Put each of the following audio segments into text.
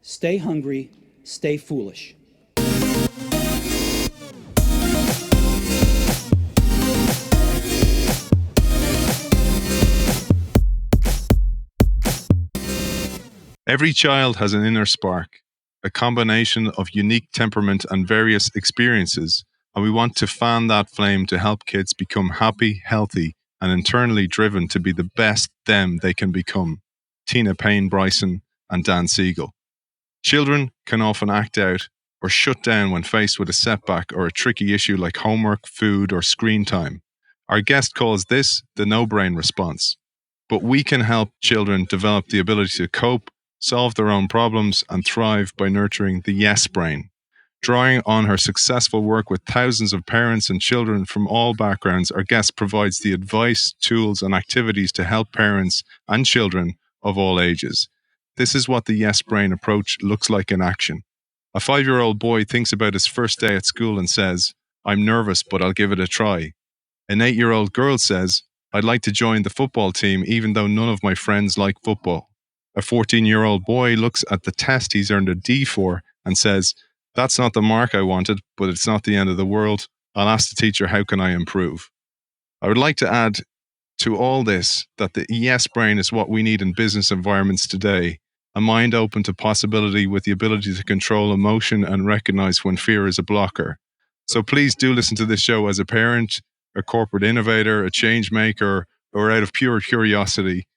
Stay hungry, stay foolish. Every child has an inner spark, a combination of unique temperament and various experiences, and we want to fan that flame to help kids become happy, healthy, and internally driven to be the best them they can become. Payne, Bryson, and Dan Siegel. Children can often act out or shut down when faced with a setback or a tricky issue like homework, food, or screen time. Our guest calls this the no-brain response. But we can help children develop the ability to cope, solve their own problems, and thrive by nurturing the yes brain. Drawing on her successful work with thousands of parents and children from all backgrounds, our guest provides the advice, tools, and activities to help parents and children of all ages. This is what the yes brain approach looks like in action. A 5-year-old boy thinks about his first day at school and says, "I'm nervous, but I'll give it a try." An 8-year-old girl says, "I'd like to join the football team even though none of my friends like football." A 14-year-old boy looks at the test he's earned a D for and says, "That's not the mark I wanted, but it's not the end of the world. I'll ask the teacher, how can I improve?" I would like to add to all this that the yes brain is what we need in business environments today. A mind open to possibility with the ability to control emotion and recognize when fear is a blocker. So please do listen to this show as a parent, a corporate innovator, a change maker, or out of pure curiosity.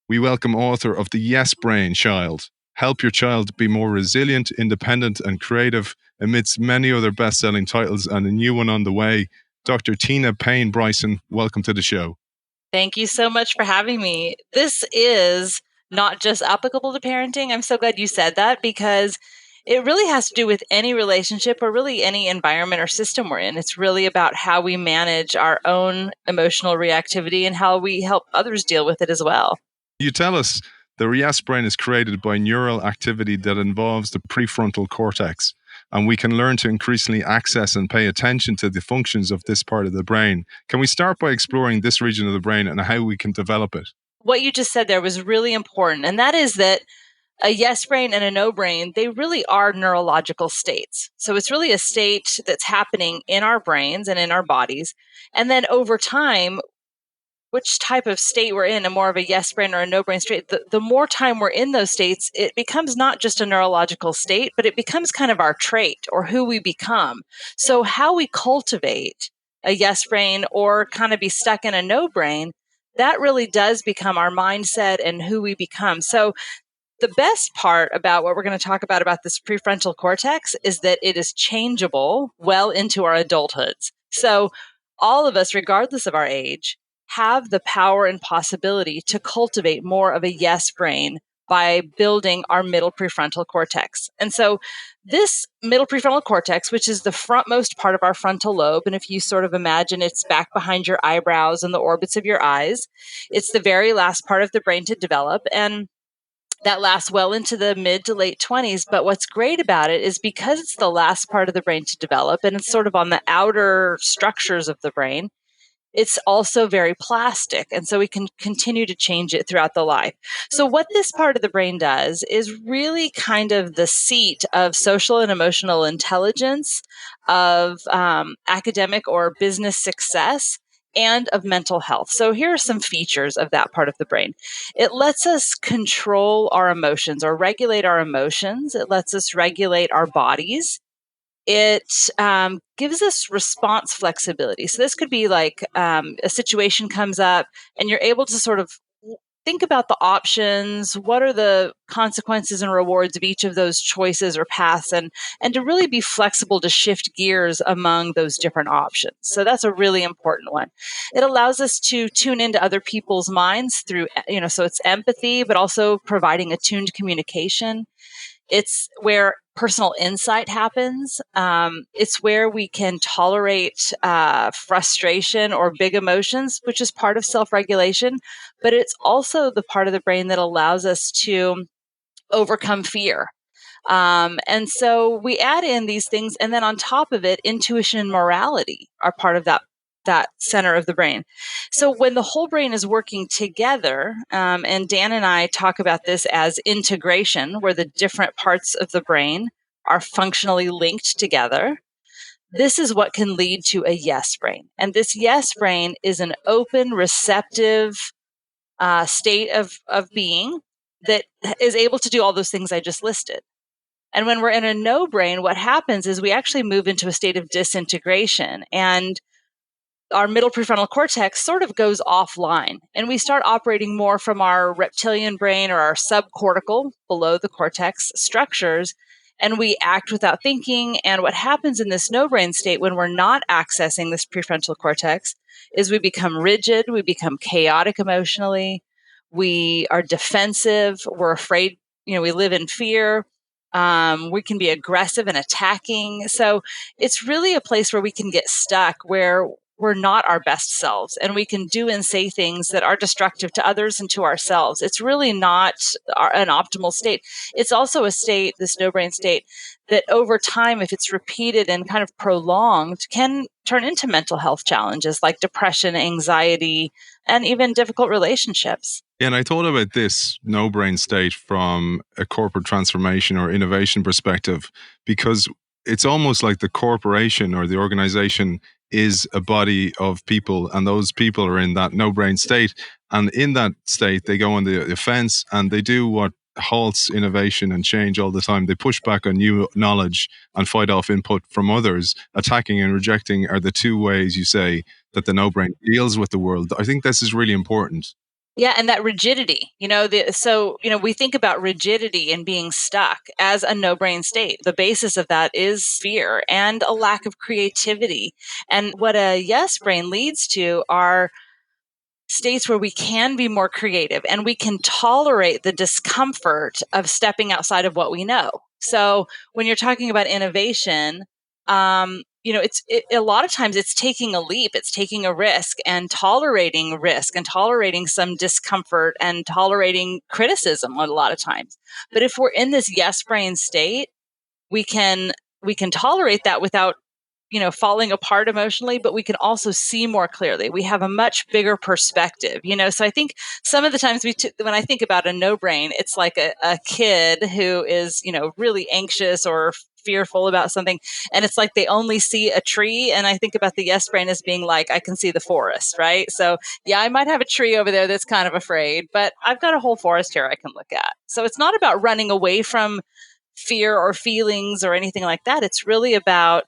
We welcome author of The Yes Brain Child. Help your child be more resilient, independent, and creative amidst many other best-selling titles and a new one on the way. Dr. Payne Bryson, welcome to the show. Thank you so much for having me. This is not just applicable to parenting. I'm so glad you said that because it really has to do with any relationship or really any environment or system we're in. It's really about how we manage our own emotional reactivity and how we help others deal with it as well. You tell us the yes brain is created by neural activity that involves the prefrontal cortex, and we can learn to increasingly access and pay attention to the functions of this part of the brain. Can we start by exploring this region of the brain and how we can develop it? What you just said there was really important, and that is that a yes brain and a no brain, they really are neurological states. So it's really a state that's happening in our brains and in our bodies. And then over time, which type of state we're in, a more of a yes brain or a no brain state, the more time we're in those states, it becomes not just a neurological state, but it becomes kind of our trait or who we become. So how we cultivate a yes brain or kind of be stuck in a no brain, that really does become our mindset and who we become. So the best part about what we're going to talk about this prefrontal cortex is that it is changeable well into our adulthoods. So all of us, regardless of our age, have the power and possibility to cultivate more of a yes brain by building our middle prefrontal cortex. And so this middle prefrontal cortex, which is the frontmost part of our frontal lobe, and if you sort of imagine it's back behind your eyebrows and the orbits of your eyes, it's the very last part of the brain to develop. And that lasts well into the mid to late 20s. But what's great about it is because it's the last part of the brain to develop and it's sort of on the outer structures of the brain, it's also very plastic. And so we can continue to change it throughout the life. So what this part of the brain does is really kind of the seat of social and emotional intelligence, of academic or business success, and of mental health. So here are some features of that part of the brain. It lets us control our emotions or regulate our emotions. It lets us regulate our bodies. It gives us response flexibility. So this could be like a situation comes up and you're able to sort of think about the options. What are the consequences and rewards of each of those choices or paths, and to really be flexible to shift gears among those different options. So that's a really important one. It allows us to tune into other people's minds through, so it's empathy, but also providing attuned communication. It's where personal insight happens. It's where we can tolerate frustration or big emotions, which is part of self-regulation. But it's also the part of the brain that allows us to overcome fear. And so we add in these things. And then on top of it, intuition and morality are part of that that center of the brain. So when the whole brain is working together, and Dan and I talk about this as integration, where the different parts of the brain are functionally linked together, this is what can lead to a yes brain. And this yes brain is an open, receptive state of being that is able to do all those things I just listed. And when we're in a no brain, what happens is we actually move into a state of disintegration, and our middle prefrontal cortex sort of goes offline, and we start operating more from our reptilian brain or our subcortical, below the cortex structures, and we act without thinking. And what happens in this no brain state when we're not accessing this prefrontal cortex is we become rigid, we become chaotic emotionally, we are defensive, we're afraid, we live in fear. We can be aggressive and attacking. So it's really a place where we can get stuck, where we're not our best selves, and we can do and say things that are destructive to others and to ourselves. It's really not an optimal state. It's also a state, this no brain state, that over time, if it's repeated and kind of prolonged, can turn into mental health challenges like depression, anxiety, and even difficult relationships. Yeah, and I thought about this no brain state from a corporate transformation or innovation perspective, because it's almost like the corporation or the organization is a body of people, and those people are in that no brain state. And in that state, they go on the offense and they do what halts innovation and change all the time. They push back on new knowledge and fight off input from others. Attacking and rejecting are the two ways, you say, that the no brain deals with the world. I think this is really important. Yeah, and that rigidity, we think about rigidity and being stuck as a no brain state. The basis of that is fear and a lack of creativity. And what a yes brain leads to are states where we can be more creative and we can tolerate the discomfort of stepping outside of what we know. So when you're talking about innovation, a lot of times it's taking a leap, it's taking a risk and tolerating some discomfort and tolerating criticism a lot of times. But if we're in this yes brain state, we can tolerate that without falling apart emotionally, but we can also see more clearly. We have a much bigger perspective, so I think some of the times when I think about a no brain, it's like a kid who is, really anxious or fearful about something, and it's like they only see a tree. And I think about the yes brain as being like, I can see the forest, right? So yeah, I might have a tree over there that's kind of afraid, but I've got a whole forest here I can look at. So it's not about running away from fear or feelings or anything like that. It's really about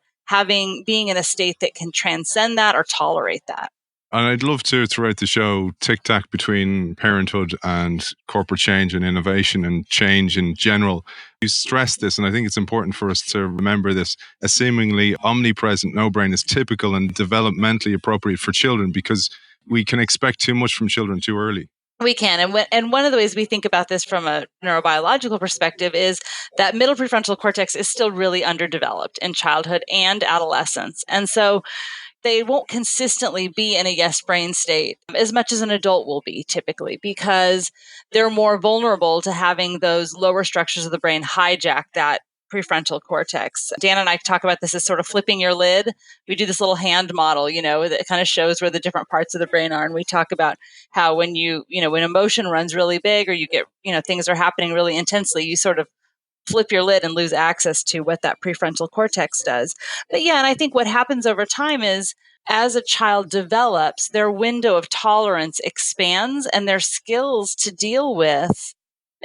being in a state that can transcend that or tolerate that. And I'd love to, throughout the show, tic-tac between parenthood and corporate change and innovation and change in general. You stress this, and I think it's important for us to remember this. A seemingly omnipresent no brain is typical and developmentally appropriate for children, because we can expect too much from children too early. We can. And one of the ways we think about this from a neurobiological perspective is that middle prefrontal cortex is still really underdeveloped in childhood and adolescence. And so they won't consistently be in a yes brain state as much as an adult will be typically, because they're more vulnerable to having those lower structures of the brain hijack that prefrontal cortex. Dan and I talk about this as sort of flipping your lid. We do this little hand model, that kind of shows where the different parts of the brain are. And we talk about how when when emotion runs really big, or you get, things are happening really intensely, you sort of flip your lid and lose access to what that prefrontal cortex does. But yeah, and I think what happens over time is, as a child develops, their window of tolerance expands and their skills to deal with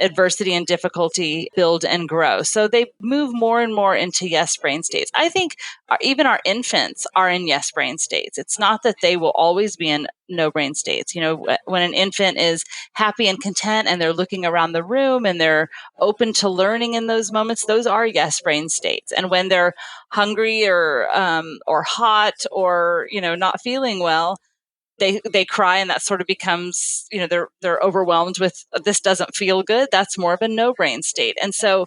adversity and difficulty build and grow. So they move more and more into yes brain states. I think even our infants are in yes brain states. It's not that they will always be in no brain states. When an infant is happy and content and they're looking around the room and they're open to learning in those moments, those are yes brain states. And when they're hungry or hot or not feeling well, they cry, and that sort of becomes, they're overwhelmed with, this doesn't feel good. That's more of a no brain state. And so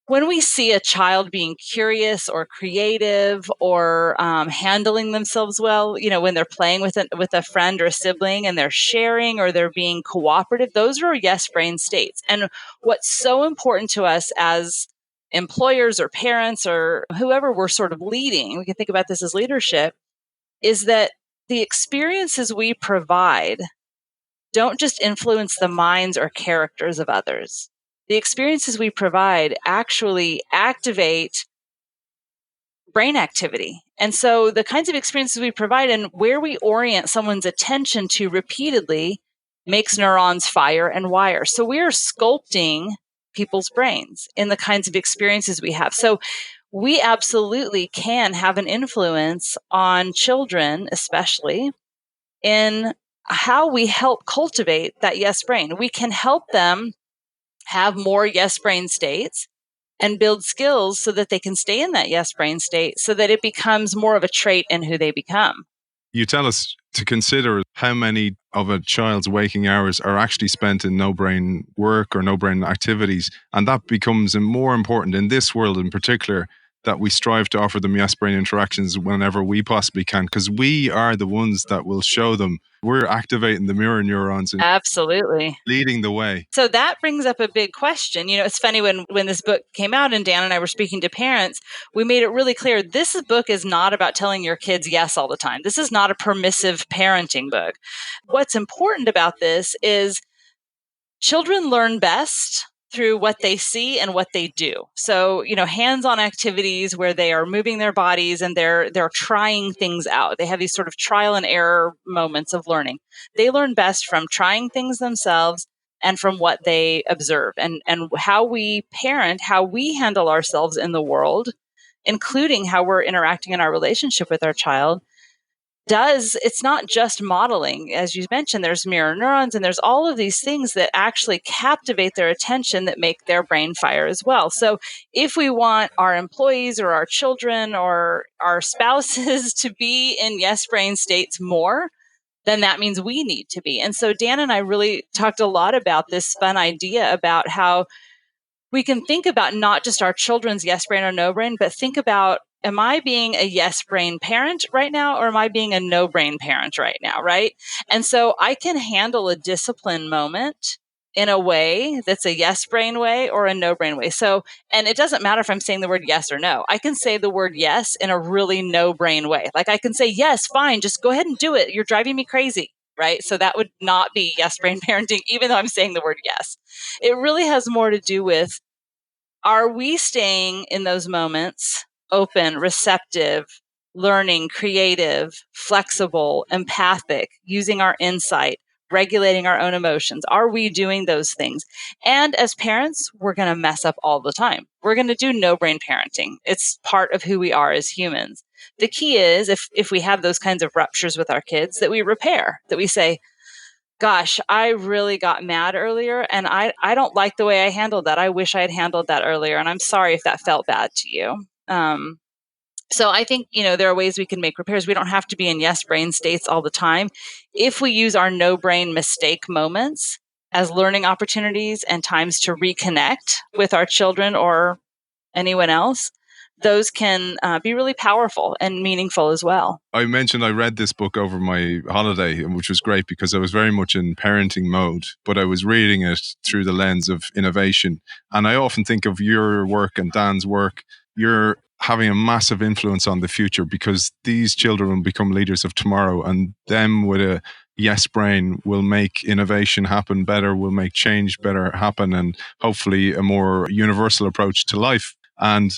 when we see a child being curious or creative or handling themselves well, when they're playing with a friend or a sibling and they're sharing or they're being cooperative, those are yes brain states. And what's so important to us as employers or parents or whoever we're sort of leading, we can think about this as leadership, is that the experiences we provide don't just influence the minds or characters of others. The experiences we provide actually activate brain activity. And so the kinds of experiences we provide and where we orient someone's attention to repeatedly makes neurons fire and wire. So we are sculpting people's brains in the kinds of experiences we have. So we absolutely can have an influence on children, especially in how we help cultivate that yes brain. We can help them have more yes brain states and build skills so that they can stay in that yes brain state so that it becomes more of a trait in who they become. You tell us to consider how many of a child's waking hours are actually spent in no brain work or no brain activities. And that becomes more important in this world in particular, that we strive to offer them yes brain interactions whenever we possibly can, because we are the ones that will show them. We're activating the mirror neurons and Absolutely. leading the way. So that brings up a big question. It's funny when this book came out and Dan and I were speaking to parents, we made it really clear this book is not about telling your kids yes all the time. This is not a permissive parenting book. What's important about this is children learn best through what they see and what they do. So, hands-on activities where they are moving their bodies and they're trying things out. They have these sort of trial and error moments of learning. They learn best from trying things themselves and from what they observe and how we parent, how we handle ourselves in the world, including how we're interacting in our relationship with our child. It's not just modeling. As you mentioned, there's mirror neurons and there's all of these things that actually captivate their attention that make their brain fire as well. So if we want our employees or our children or our spouses to be in yes brain states more, then that means we need to be. And so Dan and I really talked a lot about this fun idea about how we can think about not just our children's yes brain or no brain, but think about, am I being a yes brain parent right now, or am I being a no brain parent right now, right? And so I can handle a discipline moment in a way that's a yes brain way or a no brain way. So, and it doesn't matter if I'm saying the word yes or no. I can say the word yes in a really no brain way. Like I can say, yes, fine, just go ahead and do it. You're driving me crazy. Right. So that would not be yes brain parenting, even though I'm saying the word yes. It really has more to do with, are we staying in those moments open, receptive, learning, creative, flexible, empathic, using our insight, regulating our own emotions? Are we doing those things? And as parents, we're going to mess up all the time. We're going to do no brain parenting. It's part of who we are as humans. The key is if we have those kinds of ruptures with our kids, that we repair, that we say, gosh, I really got mad earlier and I don't like the way I handled that. I wish I had handled that earlier. And I'm sorry if that felt bad to you. So I think, there are ways we can make repairs. We don't have to be in yes brain states all the time. If we use our no brain mistake moments as learning opportunities and times to reconnect with our children or anyone else, those can be really powerful and meaningful as well. I mentioned I read this book over my holiday, which was great because I was very much in parenting mode, but I was reading it through the lens of innovation. And I often think of your work and Dan's work. You're having a massive influence on the future because these children will become leaders of tomorrow, and them with a yes brain will make innovation happen better, will make change better happen, and hopefully a more universal approach to life. And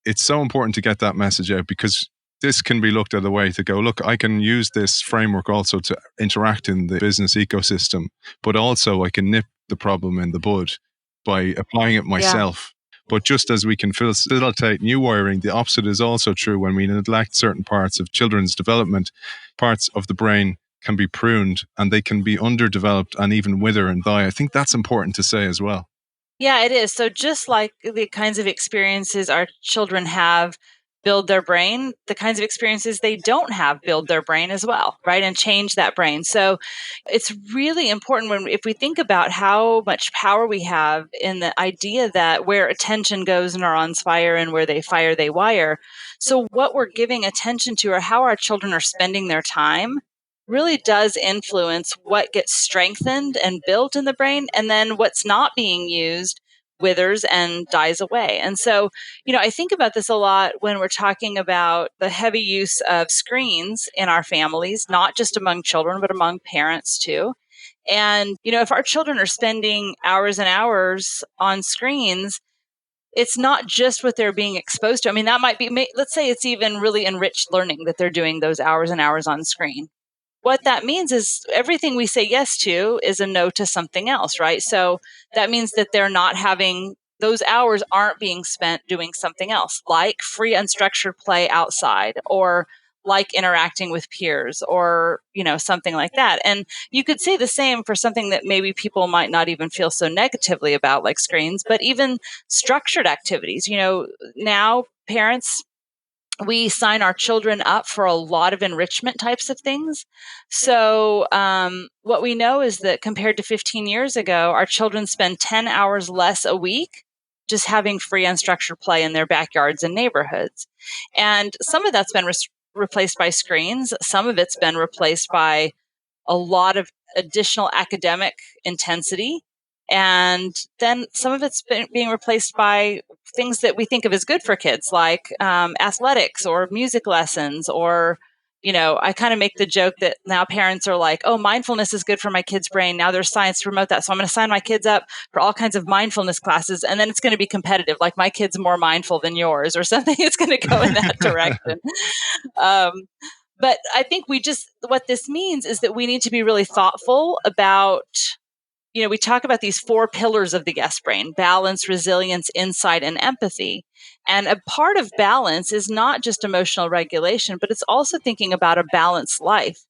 it's so important to get that message out because this can be looked at a way to go, look, I can use this framework also to interact in the business ecosystem, but also I can nip the problem in the bud by applying it myself. Yeah. But just as we can facilitate new wiring, the opposite is also true when we neglect certain parts of children's development. Parts of the brain can be pruned and they can be underdeveloped and even wither and die. I think that's important to say as well. Yeah, it is. So just like the kinds of experiences our children have build their brain, the kinds of experiences they don't have build their brain as well, right? And change that brain. So it's really important if we think about how much power we have in the idea that where attention goes, neurons fire, and where they fire, they wire. So what we're giving attention to or how our children are spending their time really does influence what gets strengthened and built in the brain, and then what's not being used, withers and dies away. And so, I think about this a lot when we're talking about the heavy use of screens in our families, not just among children, but among parents too. And, if our children are spending hours and hours on screens, it's not just what they're being exposed to. I mean, that might be, let's say it's even really enriched learning that they're doing those hours and hours on screen. What that means is everything we say yes to is a no to something else, right? So that means that they're not having, those hours aren't being spent doing something else, like free unstructured play outside, or like interacting with peers, or, something like that. And you could say the same for something that maybe people might not even feel so negatively about, like screens, but even structured activities. Now parents, we sign our children up for a lot of enrichment types of things. So what we know is that compared to 15 years ago, our children spend 10 hours less a week just having free unstructured play in their backyards and neighborhoods. And some of that's been replaced by screens. Some of it's been replaced by a lot of additional academic intensity. And then some of it's being replaced by things that we think of as good for kids, like athletics or music lessons, or, I kind of make the joke that now parents are like, oh, mindfulness is good for my kid's brain. Now there's science to promote that. So I'm going to sign my kids up for all kinds of mindfulness classes. And then it's going to be competitive, like my kid's more mindful than yours or something. It's going to go in that direction. But I think what this means is that we need to be really thoughtful about, we talk about these 4 pillars of the yes brain: balance, resilience, insight, and empathy. And a part of balance is not just emotional regulation, but it's also thinking about a balanced life.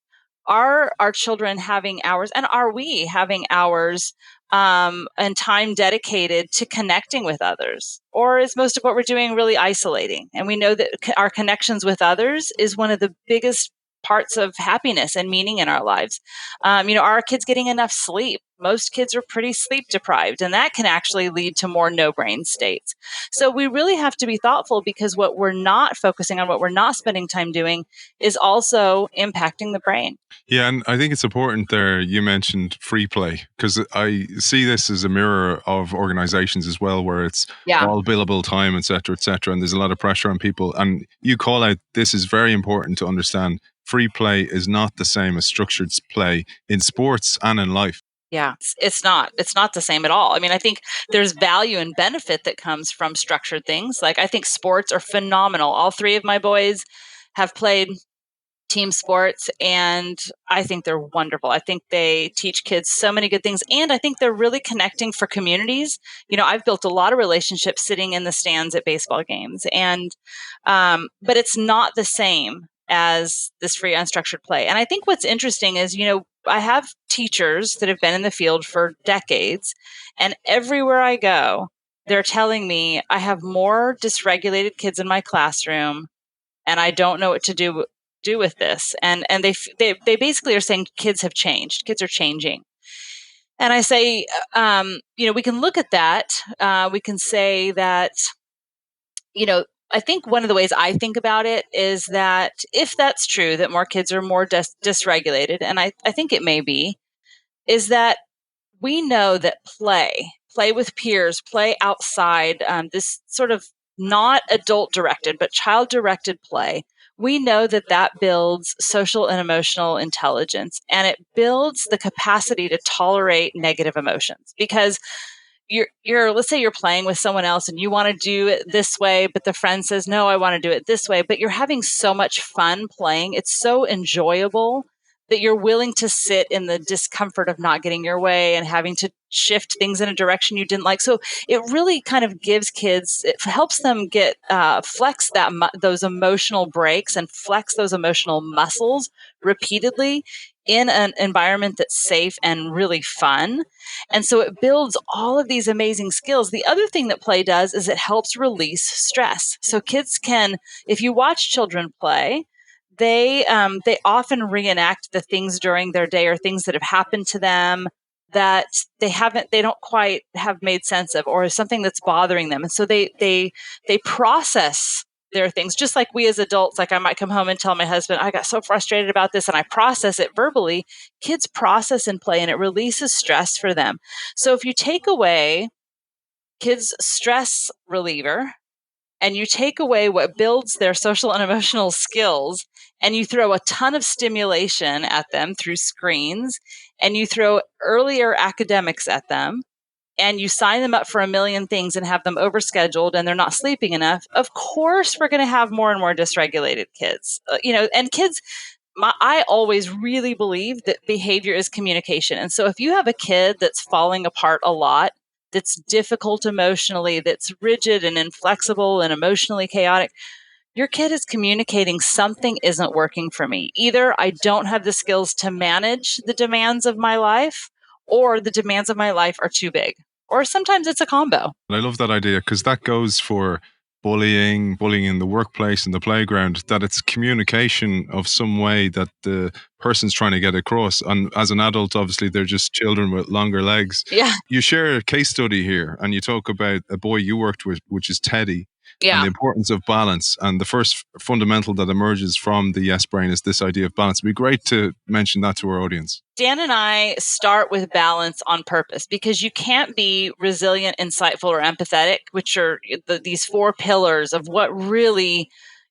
Are our children having hours, and are we having hours and time dedicated to connecting with others? Or is most of what we're doing really isolating? And we know that our connections with others is one of the biggest parts of happiness and meaning in our lives. Are our kids getting enough sleep? Most kids are pretty sleep deprived, and that can actually lead to more no brain states. So we really have to be thoughtful, because what we're not focusing on, what we're not spending time doing, is also impacting the brain. Yeah, and I think it's important there you mentioned free play, because I see this as a mirror of organizations as well, where it's all billable time, et cetera, and there's a lot of pressure on people. And you call out, this is very important to understand. Free play is not the same as structured play in sports and in life. Yeah, it's not. It's not the same at all. I mean, I think there's value and benefit that comes from structured things. Like, I think sports are phenomenal. All 3 of my boys have played team sports, and I think they're wonderful. I think they teach kids so many good things, and I think they're really connecting for communities. I've built a lot of relationships sitting in the stands at baseball games, and but it's not the same as this free unstructured play. And I think what's interesting is, I have teachers that have been in the field for decades, and everywhere I go, they're telling me I have more dysregulated kids in my classroom, and I don't know what to do with this. And they basically are saying kids have changed. Kids are changing. And I say, we can look at that. We can say that, I think one of the ways I think about it is that if that's true, that more kids are more dysregulated, and I think it may be, is that we know that play with peers, play outside, this sort of not adult directed, but child directed play, we know that builds social and emotional intelligence, and it builds the capacity to tolerate negative emotions. Because let's say you're playing with someone else and you want to do it this way, but the friend says, no, I want to do it this way. But you're having so much fun playing. It's so enjoyable that you're willing to sit in the discomfort of not getting your way and having to shift things in a direction you didn't like. So it really kind of gives kids, it helps them get flex those emotional brakes and flex those emotional muscles repeatedly in an environment that's safe and really fun. And so it builds all of these amazing skills. The other thing that play does is it helps release stress. So kids can, if you watch children play, they often reenact the things during their day or things that have happened to them that they don't quite have made sense of, or something that's bothering them. And so they process their things, just like we as adults. Like, I might come home and tell my husband, I got so frustrated about this, and I process it verbally. Kids process and play, and it releases stress for them. So if you take away kids' stress reliever, and you take away what builds their social and emotional skills, and you throw a ton of stimulation at them through screens, and you throw earlier academics at them, and you sign them up for a million things and have them overscheduled and they're not sleeping enough, of course we're going to have more and more dysregulated kids. And kids, I always really believe that behavior is communication. And so if you have a kid that's falling apart a lot, that's difficult emotionally, that's rigid and inflexible and emotionally chaotic, your kid is communicating something isn't working for me. Either I don't have the skills to manage the demands of my life, or the demands of my life are too big. Or sometimes it's a combo. And I love that idea, because that goes for bullying in the workplace and the playground, that it's communication of some way that the person's trying to get across. And as an adult, obviously, they're just children with longer legs. Yeah. You share a case study here, and you talk about a boy you worked with, which is Teddy. Yeah. And the importance of balance. And the first fundamental that emerges from the Yes Brain is this idea of balance. It'd be great to mention that to our audience. Dan and I start with balance on purpose, because you can't be resilient, insightful, or empathetic, which are these four pillars of what really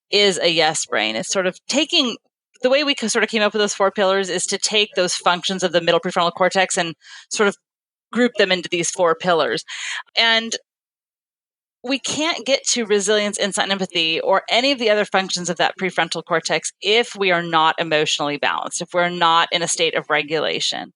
is a yes brain. It's sort of taking the way we sort of came up with those four pillars is to take those functions of the middle prefrontal cortex and sort of group them into these four pillars. And we can't get to resilience, insight, and empathy, or any of the other functions of that prefrontal cortex, if we are not emotionally balanced, if we're not in a state of regulation.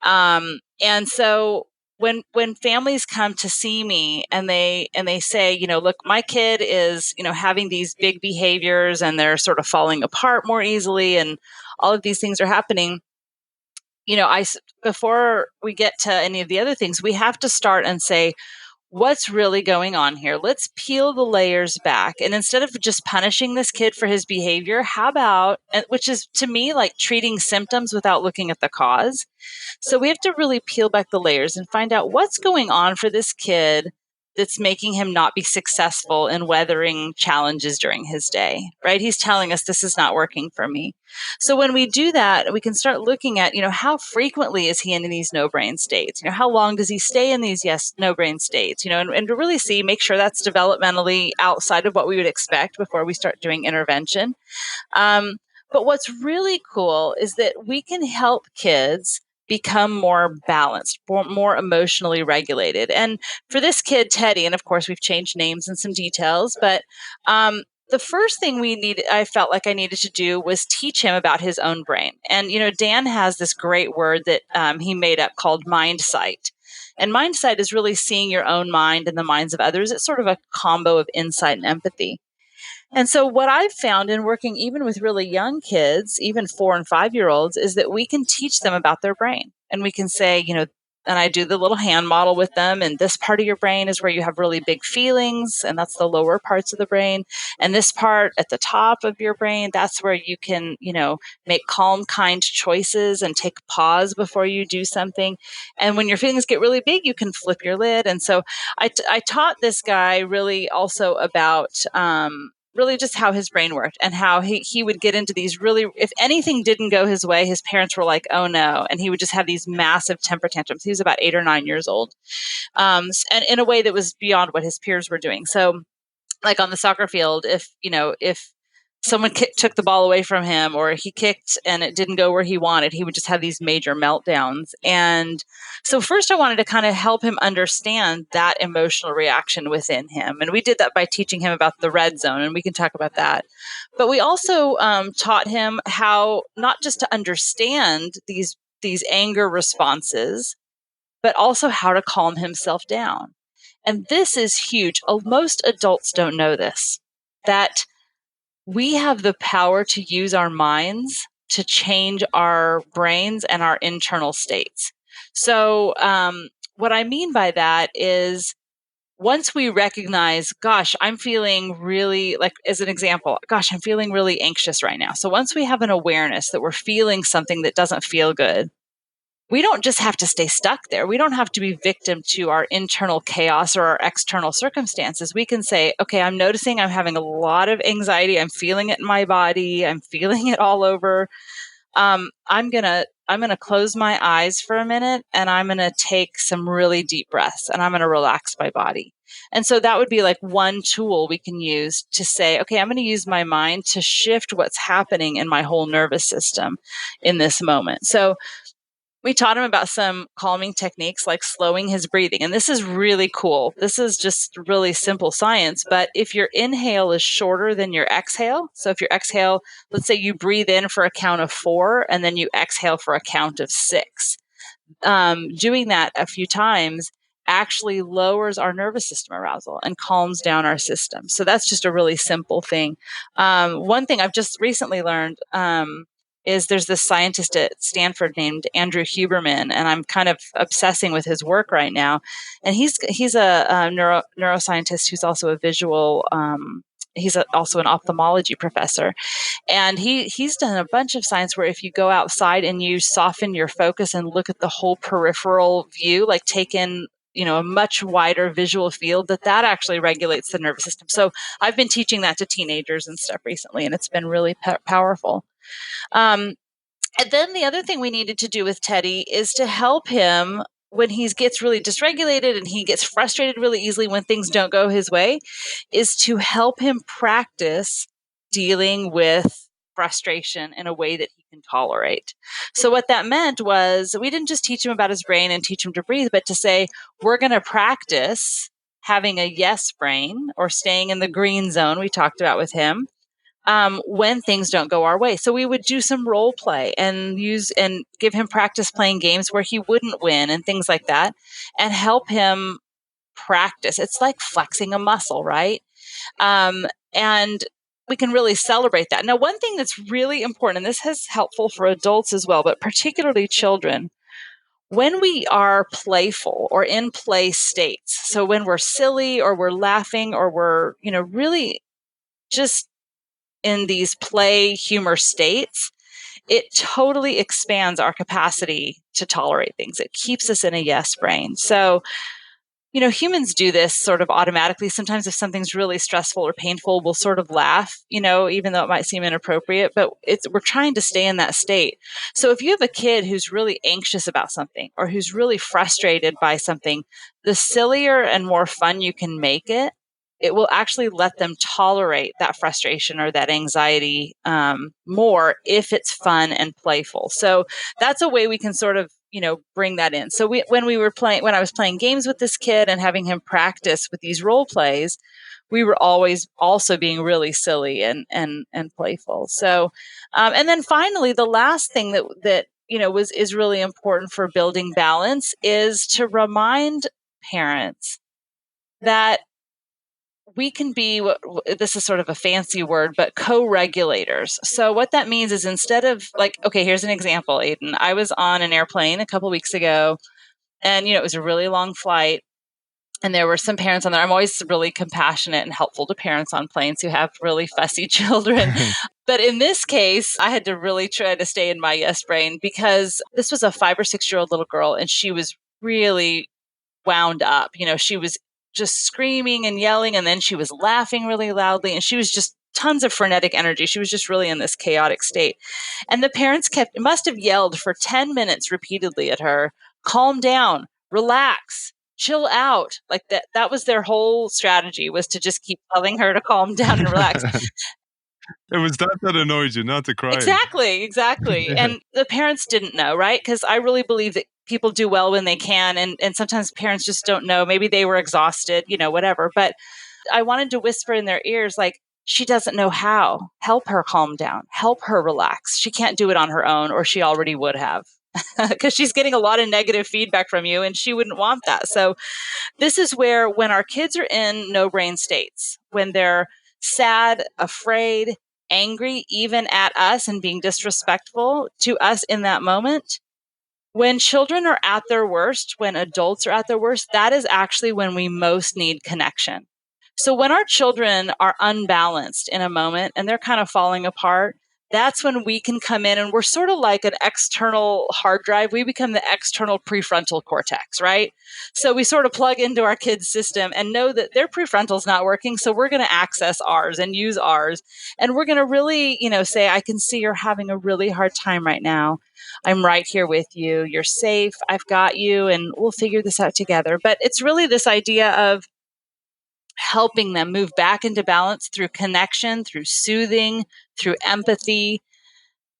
And so when families come to see me and they say, look, my kid is, having these big behaviors and they're sort of falling apart more easily, and all of these things are happening, before we get to any of the other things, we have to start and say, what's really going on here? Let's peel the layers back. And instead of just punishing this kid for his behavior, how about, which is to me like treating symptoms without looking at the cause. So we have to really peel back the layers and find out what's going on for this kid that's making him not be successful in weathering challenges during his day, right? He's telling us this is not working for me. So when we do that, we can start looking at, how frequently is he in these no-brain states? How long does he stay in these no-brain states? And to really make sure that's developmentally outside of what we would expect before we start doing intervention. But what's really cool is that we can help kids become more balanced, more emotionally regulated. And for this kid, Teddy, and of course we've changed names and some details, but the first thing I felt like I needed to do was teach him about his own brain. And, Dan has this great word that he made up called mind sight. And mind sight is really seeing your own mind and the minds of others. It's sort of a combo of insight and empathy. And so what I've found in working even with really young kids, even 4 and 5-year-olds, is that we can teach them about their brain. And we can say, and I do the little hand model with them. And this part of your brain is where you have really big feelings. And that's the lower parts of the brain. And this part at the top of your brain, that's where you can, make calm, kind choices and take a pause before you do something. And when your feelings get really big, you can flip your lid. And so I taught this guy really also about, really just how his brain worked, and how he would get into these really, if anything didn't go his way, his parents were like, oh no. And he would just have these massive temper tantrums. He was about 8 or 9 years old. And in a way that was beyond what his peers were doing. So like on the soccer field, if someone took the ball away from him, or he kicked and it didn't go where he wanted, he would just have these major meltdowns. And so first I wanted to kind of help him understand that emotional reaction within him. And we did that by teaching him about the red zone, and we can talk about that. But we also taught him how not just to understand these anger responses, but also how to calm himself down. And this is huge. Most adults don't know this, that we have the power to use our minds to change our brains and our internal states. So what I mean by that is, once we recognize, gosh, I'm feeling really, like as an example, gosh, I'm feeling really anxious right now. So once we have an awareness that we're feeling something that doesn't feel good, we don't just have to stay stuck there. We don't have to be victim to our internal chaos or our external circumstances. We can say, okay, I'm noticing I'm having a lot of anxiety. I'm feeling it in my body. I'm feeling it all over. I'm going to I'm going to close my eyes for a minute and I'm going to take some really deep breaths and I'm going to relax my body. And so that would be like one tool we can use to say, okay, I'm going to use my mind to shift what's happening in my whole nervous system in this moment. So we taught him about some calming techniques like slowing his breathing. And this is really cool. This is just really simple science. But if your inhale is shorter than your exhale, so if your exhale, let's say you breathe in for a count of 4 and then you exhale for a count of 6, doing that a few times actually lowers our nervous system arousal and calms down our system. So that's just a really simple thing. One thing I've just recently learned is there's this scientist at Stanford named Andrew Huberman, and I'm kind of obsessing with his work right now. And he's a neuroscientist who's also a visual. He's also an ophthalmology professor, and he's done a bunch of science where if you go outside and you soften your focus and look at the whole peripheral view, like take in a much wider visual field, that actually regulates the nervous system. So I've been teaching that to teenagers and stuff recently, and it's been really powerful. And then the other thing we needed to do with Teddy is to help him when he gets really dysregulated and he gets frustrated really easily when things don't go his way, is to help him practice dealing with frustration in a way that he can tolerate. So what that meant was we didn't just teach him about his brain and teach him to breathe, but to say, we're going to practice having a yes brain or staying in the green zone we talked about with him when things don't go our way. So we would do some role play and give him practice playing games where he wouldn't win and things like that, and help him practice. It's like flexing a muscle, right? And we can really celebrate that. Now, one thing that's really important, and this is helpful for adults as well, but particularly children, when we are playful or in play states, so when we're silly or we're laughing or we're, really just in these play humor states, it totally expands our capacity to tolerate things. It keeps us in a yes brain. So, humans do this sort of automatically. Sometimes if something's really stressful or painful, we'll sort of laugh, even though it might seem inappropriate, but we're trying to stay in that state. So if you have a kid who's really anxious about something or who's really frustrated by something, the sillier and more fun you can make it, it will actually let them tolerate that frustration or that anxiety more if it's fun and playful. So that's a way we can sort of, bring that in. So when I was playing games with this kid and having him practice with these role plays, we were always also being really silly and playful. So, and then finally, the last thing that is really important for building balance is to remind parents that we can be this is sort of a fancy word, but co-regulators. So what that means is instead of okay, here's an example, Aiden. I was on an airplane a couple weeks ago, and it was a really long flight, and there were some parents on there. I'm always really compassionate and helpful to parents on planes who have really fussy children. But in this case, I had to really try to stay in my yes brain because this was a 5 or 6-year-old little girl, and she was really wound up. She was just screaming and yelling, and then she was laughing really loudly, and she was just tons of frenetic energy. She was just really in this chaotic state. And the parents must have yelled for 10 minutes repeatedly at her, calm down, relax, chill out. Like that was their whole strategy, was to just keep telling her to calm down and relax. It was that annoyed you, not the crying. Exactly. And the parents didn't know, right? Because I really believe that people do well when they can. And sometimes parents just don't know. Maybe they were exhausted, whatever. But I wanted to whisper in their ears, like, she doesn't know how. Help her calm down. Help her relax. She can't do it on her own, or she already would have. Because she's getting a lot of negative feedback from you, and she wouldn't want that. So this is where, when our kids are in no brain states, when they're sad, afraid, angry, even at us and being disrespectful to us in that moment, when children are at their worst, when adults are at their worst, that is actually when we most need connection. So when our children are unbalanced in a moment and they're kind of falling apart, that's when we can come in, and we're sort of like an external hard drive. We become the external prefrontal cortex, right? So we sort of plug into our kids' system and know that their prefrontal's not working. So we're going to access ours and use ours. And we're going to really, say, I can see you're having a really hard time right now. I'm right here with you. You're safe. I've got you. And we'll figure this out together. But it's really this idea of helping them move back into balance through connection, through soothing, through empathy.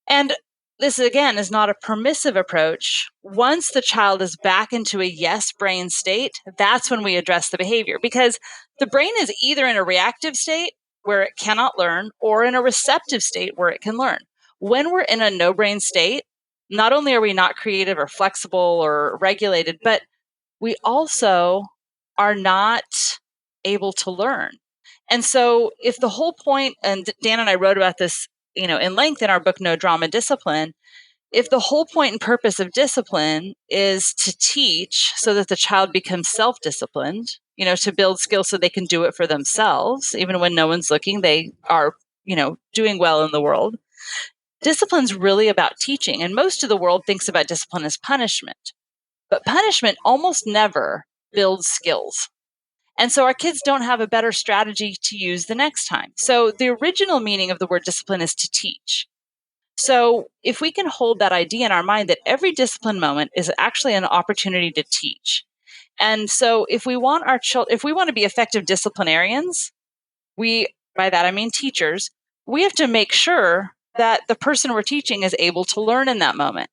And this, again, is not a permissive approach. Once the child is back into a yes brain state, that's when we address the behavior, because the brain is either in a reactive state where it cannot learn or in a receptive state where it can learn. When we're in a no brain state, not only are we not creative or flexible or regulated, but we also are not able to learn. And so if the whole point, and Dan and I wrote about this, in length in our book, No Drama Discipline, if the whole point and purpose of discipline is to teach so that the child becomes self-disciplined, to build skills so they can do it for themselves, even when no one's looking, they are, doing well in the world. Discipline's really about teaching. And most of the world thinks about discipline as punishment. But punishment almost never builds skills. And so our kids don't have a better strategy to use the next time. So the original meaning of the word discipline is to teach. So if we can hold that idea in our mind that every discipline moment is actually an opportunity to teach. And so if we want our children, if we want to be effective disciplinarians, by that I mean teachers, we have to make sure that the person we're teaching is able to learn in that moment.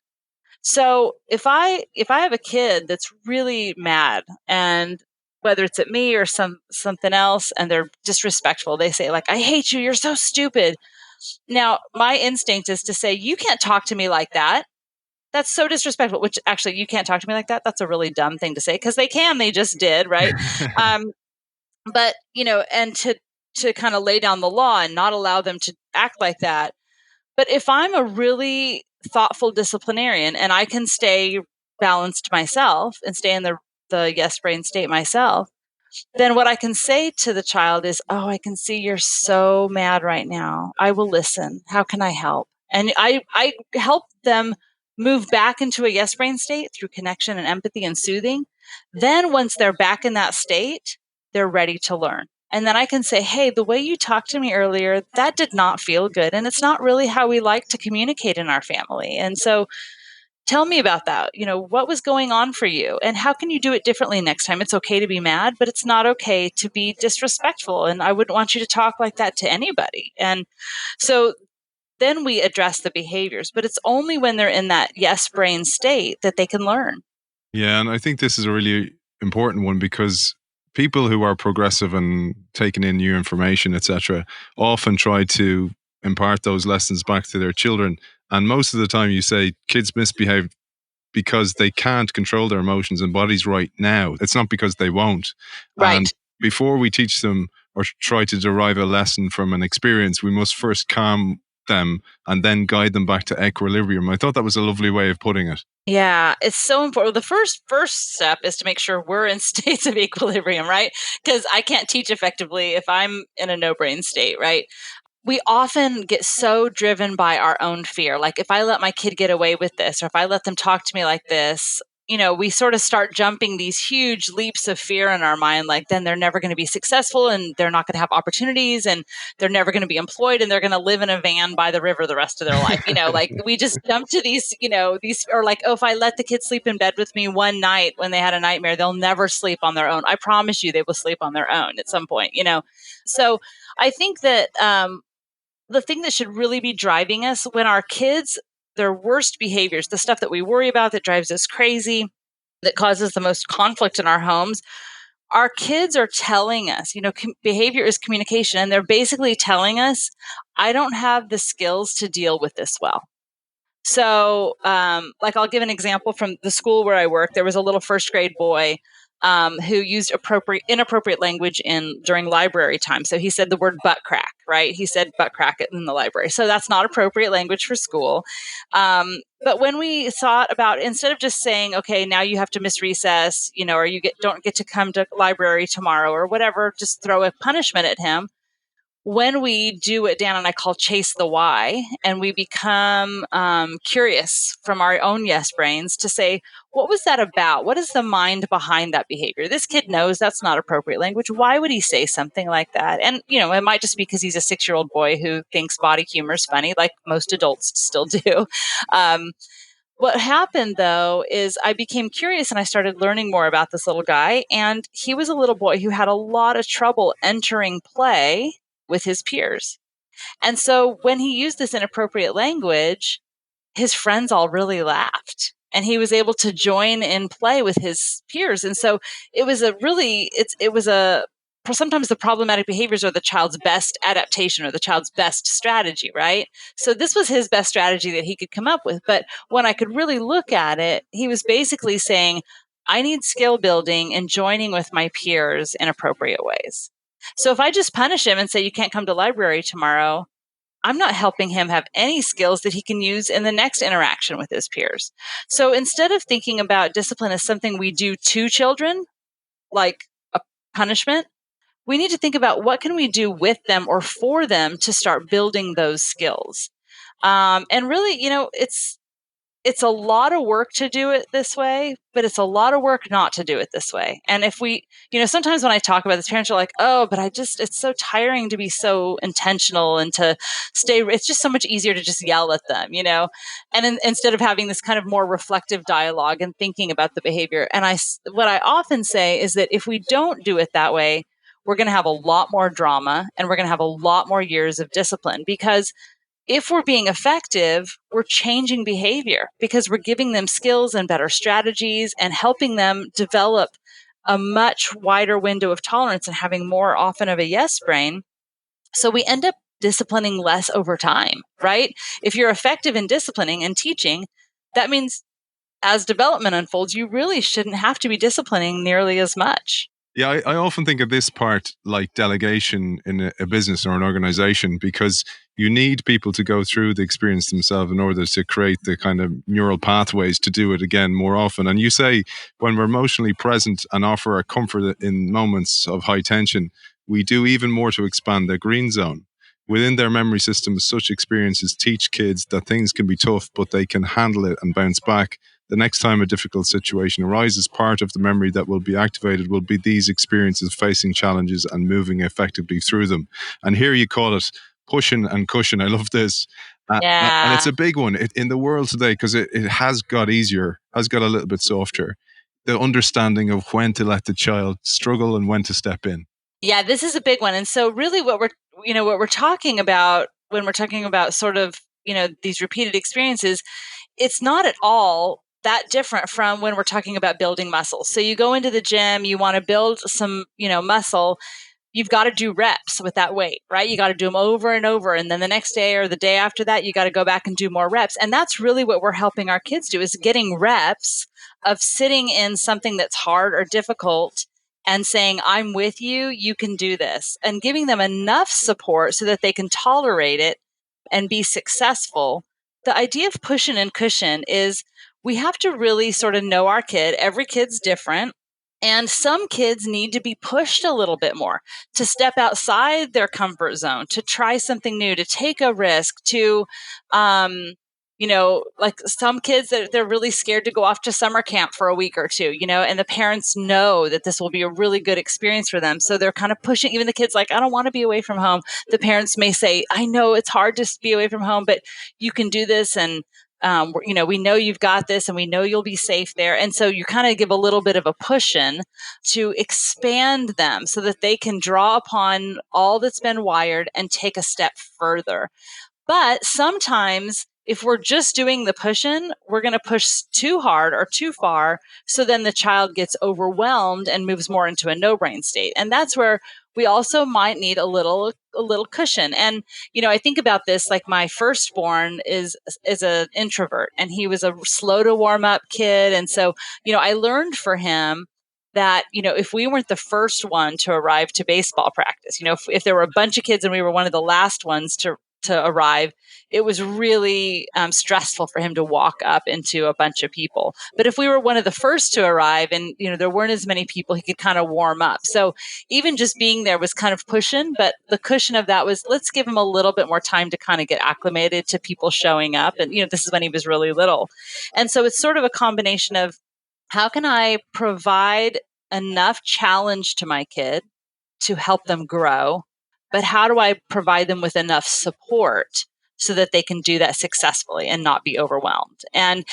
So if I have a kid that's really mad, and whether it's at me or something else, and they're disrespectful, they say, like, I hate you, you're so stupid. Now, my instinct is to say, you can't talk to me like that. That's so disrespectful, which actually, you can't talk to me like that. That's a really dumb thing to say, because they just did, right? But, and to kind of lay down the law and not allow them to act like that. But if I'm a really thoughtful disciplinarian and I can stay balanced myself and stay in the yes brain state myself, then what I can say to the child is, oh, I can see you're so mad right now. I will listen. How can I help? And I help them move back into a yes brain state through connection and empathy and soothing. Then once they're back in that state, they're ready to learn. And then I can say, hey, the way you talked to me earlier, that did not feel good. And it's not really how we like to communicate in our family. And so tell me about that. What was going on for you? And how can you do it differently next time? It's okay to be mad, but it's not okay to be disrespectful. And I wouldn't want you to talk like that to anybody. And so then we address the behaviors, but it's only when they're in that yes brain state that they can learn. Yeah, and I think this is a really important one, because people who are progressive and taking in new information, etc., often try to impart those lessons back to their children. And most of the time you say kids misbehave because they can't control their emotions and bodies right now. It's not because they won't. Right. And before we teach them or try to derive a lesson from an experience, we must first calm them and then guide them back to equilibrium. I thought that was a lovely way of putting it. Yeah, it's so important. The first step is to make sure we're in states of equilibrium, right? Because I can't teach effectively if I'm in a no-brain state, right? We often get so driven by our own fear. Like, if I let my kid get away with this, or if I let them talk to me like this, we sort of start jumping these huge leaps of fear in our mind. Like, then they're never going to be successful, and they're not going to have opportunities, and they're never going to be employed, and they're going to live in a van by the river the rest of their life. Like, we just jump to these, or like, oh, if I let the kids sleep in bed with me one night when they had a nightmare, they'll never sleep on their own. I promise you they will sleep on their own at some point, So I think that, the thing that should really be driving us when our kids, their worst behaviors, the stuff that we worry about that drives us crazy, that causes the most conflict in our homes, our kids are telling us, behavior is communication. And they're basically telling us, I don't have the skills to deal with this well. So, like, I'll give an example from the school where I work. There was a little first grade boy who used inappropriate language during library time. So he said the word butt crack, right? He said butt crack in the library. So that's not appropriate language for school. But when we thought about, instead of just saying, okay, now you have to miss recess, or you don't get to come to library tomorrow or whatever, just throw a punishment at him. when we do what Dan and I call chase the why, and we become curious from our own yes brains to say, what was that about? What is the mind behind that behavior? This kid knows that's not appropriate language. Why would he say something like that? And, it might just be because he's a 6-year-old boy who thinks body humor is funny, like most adults still do. What happened, though, is I became curious and I started learning more about this little guy. And he was a little boy who had a lot of trouble entering play with his peers. And so when he used this inappropriate language, his friends all really laughed. And he was able to join in play with his peers. And so it was sometimes the problematic behaviors are the child's best adaptation or the child's best strategy, right? So this was his best strategy that he could come up with. But when I could really look at it, he was basically saying, I need skill building and joining with my peers in appropriate ways. So if I just punish him and say, you can't come to library tomorrow, I'm not helping him have any skills that he can use in the next interaction with his peers. So instead of thinking about discipline as something we do to children, like a punishment, we need to think about what can we do with them or for them to start building those skills. And really, it's a lot of work to do it this way, but it's a lot of work not to do it this way. And if we, sometimes when I talk about this, parents are like, oh, but it's so tiring to be so intentional and to it's just so much easier to just yell at them, and instead of having this kind of more reflective dialogue and thinking about the behavior. And what I often say is that if we don't do it that way, we're going to have a lot more drama and we're going to have a lot more years of discipline, because if we're being effective, we're changing behavior because we're giving them skills and better strategies and helping them develop a much wider window of tolerance and having more often of a yes brain. So we end up disciplining less over time, right? If you're effective in disciplining and teaching, that means as development unfolds, you really shouldn't have to be disciplining nearly as much. Yeah, I often think of this part like delegation in a business or an organization, because you need people to go through the experience themselves in order to create the kind of neural pathways to do it again more often. And you say when we're emotionally present and offer our comfort in moments of high tension, we do even more to expand their green zone. Within their memory systems, such experiences teach kids that things can be tough, but they can handle it and bounce back. The next time a difficult situation arises, part of the memory that will be activated will be these experiences facing challenges and moving effectively through them. And here you call it pushing and cushion. I love this. Yeah. And it's a big one in the world today, because it has got easier, has got a little bit softer. The understanding of when to let the child struggle and when to step in. Yeah, this is a big one. And so really what we're talking about when we're talking about sort of, these repeated experiences, it's not at all that different from when we're talking about building muscle. So you go into the gym, you want to build some, muscle. You've got to do reps with that weight, right? You got to do them over and over. And then the next day or the day after that, you got to go back and do more reps. And that's really what we're helping our kids do, is getting reps of sitting in something that's hard or difficult and saying, I'm with you, you can do this, and giving them enough support so that they can tolerate it and be successful. The idea of pushing and cushion is we have to really sort of know our kid. Every kid's different. And some kids need to be pushed a little bit more to step outside their comfort zone, to try something new, to take a risk, to, like some kids that they're really scared to go off to summer camp for a week or two, and the parents know that this will be a really good experience for them. So they're kind of pushing, even the kids like, I don't want to be away from home. The parents may say, I know it's hard to be away from home, but you can do this. And we know you've got this and we know you'll be safe there. And so you kind of give a little bit of a push in to expand them so that they can draw upon all that's been wired and take a step further. But sometimes if we're just doing the push-in, we're going to push too hard or too far. So then the child gets overwhelmed and moves more into a no-brain state. And that's where we also might need a little cushion. And, I think about this, like my firstborn is an introvert and he was a slow to warm up kid. And so, I learned for him that, if we weren't the first one to arrive to baseball practice, if there were a bunch of kids and we were one of the last ones to to arrive, it was really stressful for him to walk up into a bunch of people. But if we were one of the first to arrive and, there weren't as many people, he could kind of warm up. So even just being there was kind of pushing, but the cushion of that was, let's give him a little bit more time to kind of get acclimated to people showing up. And, this is when he was really little. And so it's sort of a combination of, how can I provide enough challenge to my kid to help them grow? But how do I provide them with enough support so that they can do that successfully and not be overwhelmed? And,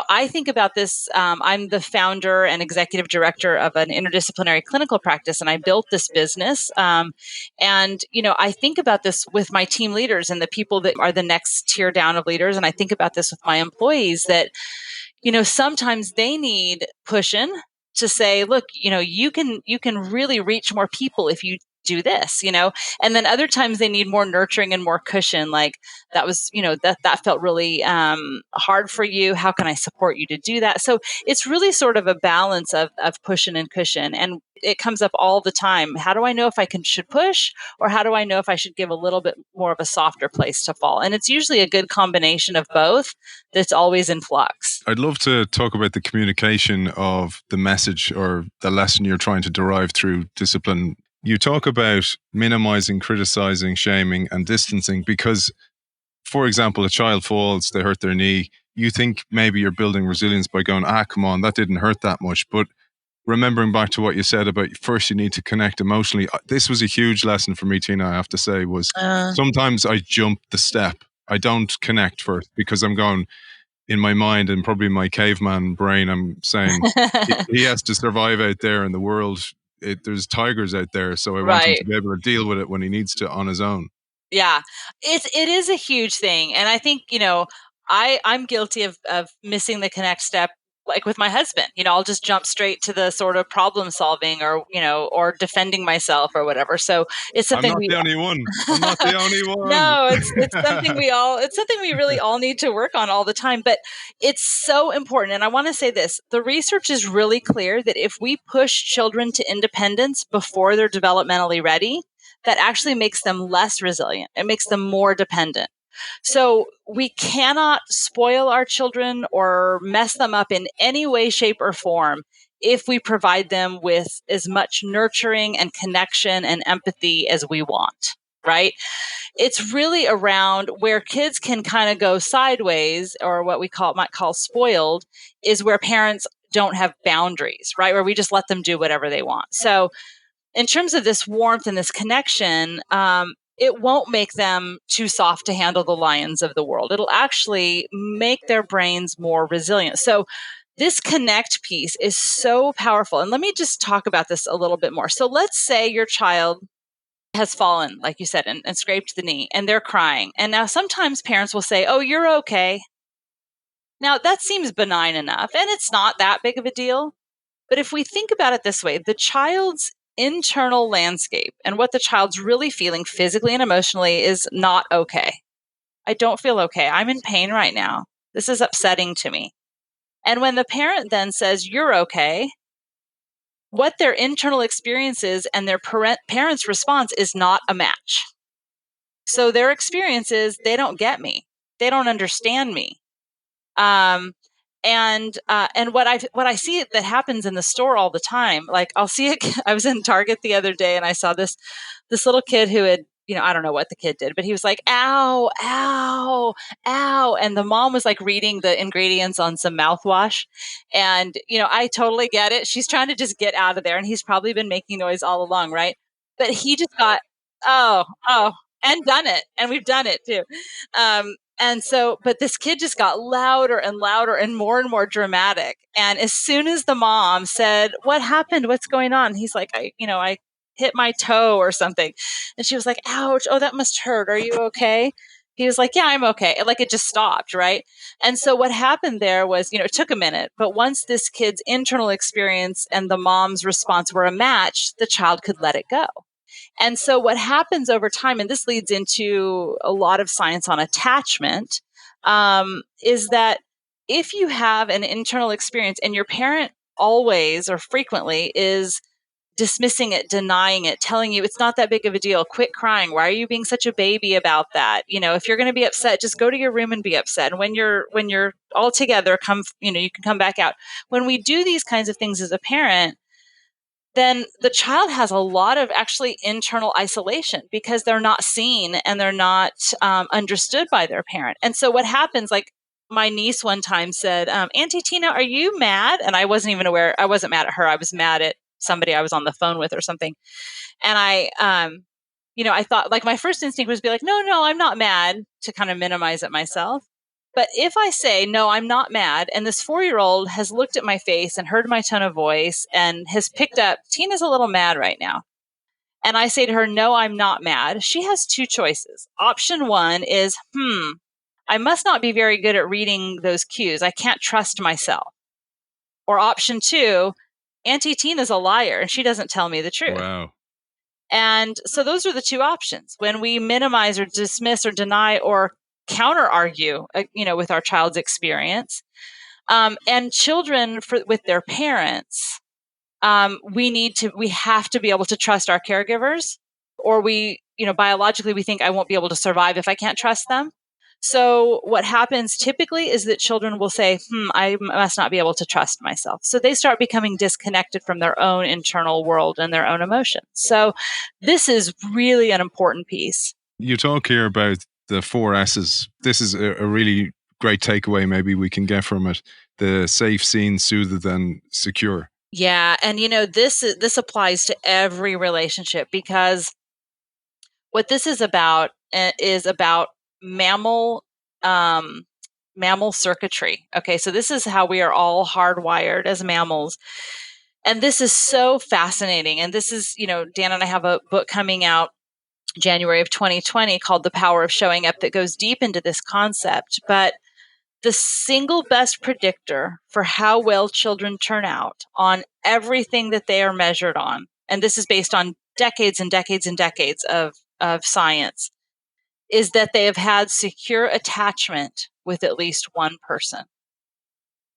I think about this. I'm the founder and executive director of an interdisciplinary clinical practice, and I built this business. And, I think about this with my team leaders and the people that are the next tier down of leaders. And I think about this with my employees that, sometimes they need pushing to say, look, you can really reach more people if you do this, and then other times they need more nurturing and more cushion. Like that was, that felt really hard for you. How can I support you to do that? So it's really sort of a balance of pushing and cushion. And it comes up all the time. How do I know if I should push, or how do I know if I should give a little bit more of a softer place to fall? And it's usually a good combination of both that's always in flux. I'd love to talk about the communication of the message or the lesson you're trying to derive through discipline. You talk about minimizing, criticizing, shaming, and distancing because, for example, a child falls, they hurt their knee. You think maybe you're building resilience by going, come on, that didn't hurt that much. But remembering back to what you said about first you need to connect emotionally. This was a huge lesson for me, Tina, I have to say, was sometimes I jump the step. I don't connect first because I'm going in my mind and probably my caveman brain. I'm saying he has to survive out there in the world. There's tigers out there. So I want him to be able to deal with it when he needs to on his own. Yeah, it is a huge thing. And I think, I'm guilty of missing the connect step. Like with my husband, I'll just jump straight to the sort of problem solving or, or defending myself or whatever. So it's something I'm not the only one. No, it's something it's something we really all need to work on all the time, but it's so important. And I want to say this, the research is really clear that if we push children to independence before they're developmentally ready, that actually makes them less resilient. It makes them more dependent. So we cannot spoil our children or mess them up in any way, shape, or form if we provide them with as much nurturing and connection and empathy as we want, right? It's really around where kids can kind of go sideways, or what we might call spoiled, is where parents don't have boundaries, right? Where we just let them do whatever they want. So in terms of this warmth and this connection, it won't make them too soft to handle the lions of the world. It'll actually make their brains more resilient. So this connect piece is so powerful. And let me just talk about this a little bit more. So let's say your child has fallen, like you said, and scraped the knee, and they're crying. And now sometimes parents will say, "Oh, you're okay." Now that seems benign enough, and it's not that big of a deal. But if we think about it this way, the child's internal landscape and what the child's really feeling physically and emotionally is not okay. I don't feel okay. I'm in pain right now. This is upsetting to me. And when the parent then says, "You're okay," what their internal experience is and their parent's response is not a match. So their experience is, they don't get me. They don't understand me. And what I see that happens in the store all the time, like I'll see it. I was in Target the other day and I saw this little kid who had, I don't know what the kid did, but he was like, "Ow, ow, ow." And the mom was like reading the ingredients on some mouthwash. And, I totally get it. She's trying to just get out of there. And he's probably been making noise all along, right? But he just got, oh, and done it. And we've done it too. And so, but this kid just got louder and louder and more dramatic. And as soon as the mom said, "What happened? What's going on?" He's like, I hit my toe or something. And she was like, "Ouch. Oh, that must hurt. Are you okay?" He was like, "Yeah, I'm okay." And like, it just stopped. Right. And so what happened there was, it took a minute, but once this kid's internal experience and the mom's response were a match, the child could let it go. And so what happens over time, and this leads into a lot of science on attachment, is that if you have an internal experience and your parent always or frequently is dismissing it, denying it, telling you it's not that big of a deal. Quit crying. Why are you being such a baby about that? If you're going to be upset, just go to your room and be upset. And when you're all together, you can come back out. When we do these kinds of things as a parent, then the child has a lot of actually internal isolation because they're not seen and they're not understood by their parent. And so what happens, like my niece one time said, Auntie Tina, are you mad? And I wasn't even aware. I wasn't mad at her. I was mad at somebody I was on the phone with or something. And I thought, like, my first instinct was to be like, no, I'm not mad, to kind of minimize it myself. But if I say, no, I'm not mad, and this 4-year-old has looked at my face and heard my tone of voice and has picked up, Tina's a little mad right now. And I say to her, no, I'm not mad. She has two choices. Option one is, I must not be very good at reading those cues. I can't trust myself. Or option two, Auntie Tina's a liar and she doesn't tell me the truth. Wow. And so those are the two options. When we minimize or dismiss or deny or counter argue, with our child's experience, and children with their parents, we have to be able to trust our caregivers, or biologically we think I won't be able to survive if I can't trust them. So what happens typically is that children will say, I must not be able to trust myself. So they start becoming disconnected from their own internal world and their own emotions. So this is really an important piece. You talk here about the 4 S's. This is a really great takeaway maybe we can get from it. The safe, seen, soothed, and secure. Yeah. And, this applies to every relationship, because what this is about mammal circuitry. Okay. So this is how we are all hardwired as mammals. And this is so fascinating. And this is, Dan and I have a book coming out January of 2020 called The Power of Showing Up that goes deep into this concept. But the single best predictor for how well children turn out on everything that they are measured on, and this is based on decades and decades and decades of science, is that they have had secure attachment with at least one person.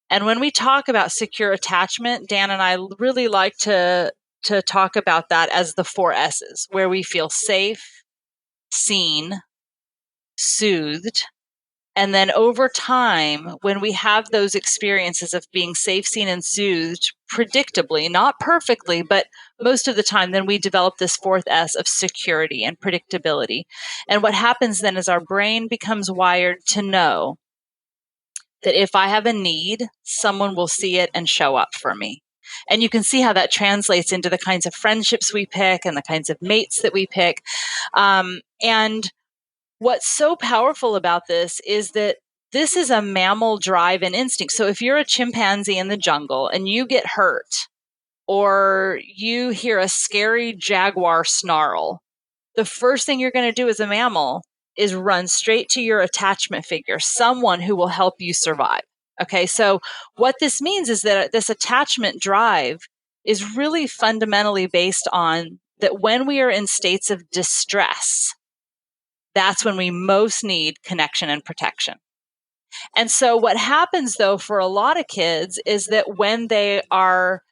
And when we talk about secure attachment, Dan and I really like to talk about that as the 4 S's, where we feel safe, seen, soothed. And then over time, when we have those experiences of being safe, seen, and soothed, predictably, not perfectly, but most of the time, then we develop this 4th S of security and predictability. And what happens then is our brain becomes wired to know that if I have a need, someone will see it and show up for me. And you can see how that translates into the kinds of friendships we pick and the kinds of mates that we pick. And what's so powerful about this is that this is a mammal drive and instinct. So if you're a chimpanzee in the jungle and you get hurt, or you hear a scary jaguar snarl, the first thing you're going to do as a mammal is run straight to your attachment figure, someone who will help you survive. Okay, so what this means is that this attachment drive is really fundamentally based on that when we are in states of distress, that's when we most need connection and protection. And so what happens, though, for a lot of kids is that when they are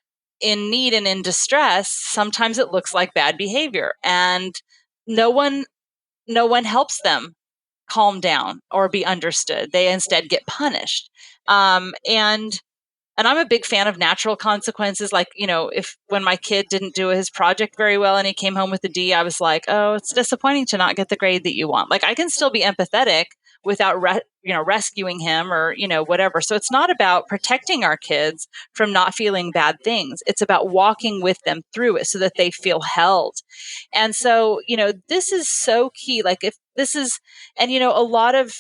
in need and in distress, sometimes it looks like bad behavior, and no one helps them calm down or be understood. They instead get punished. And I'm a big fan of natural consequences. Like, when my kid didn't do his project very well and he came home with a D, I was like, oh, it's disappointing to not get the grade that you want. Like, I can still be empathetic without, rescuing him or, whatever. So it's not about protecting our kids from not feeling bad things. It's about walking with them through it so that they feel held. And so, this is so key. Like, if this is, and, a lot of,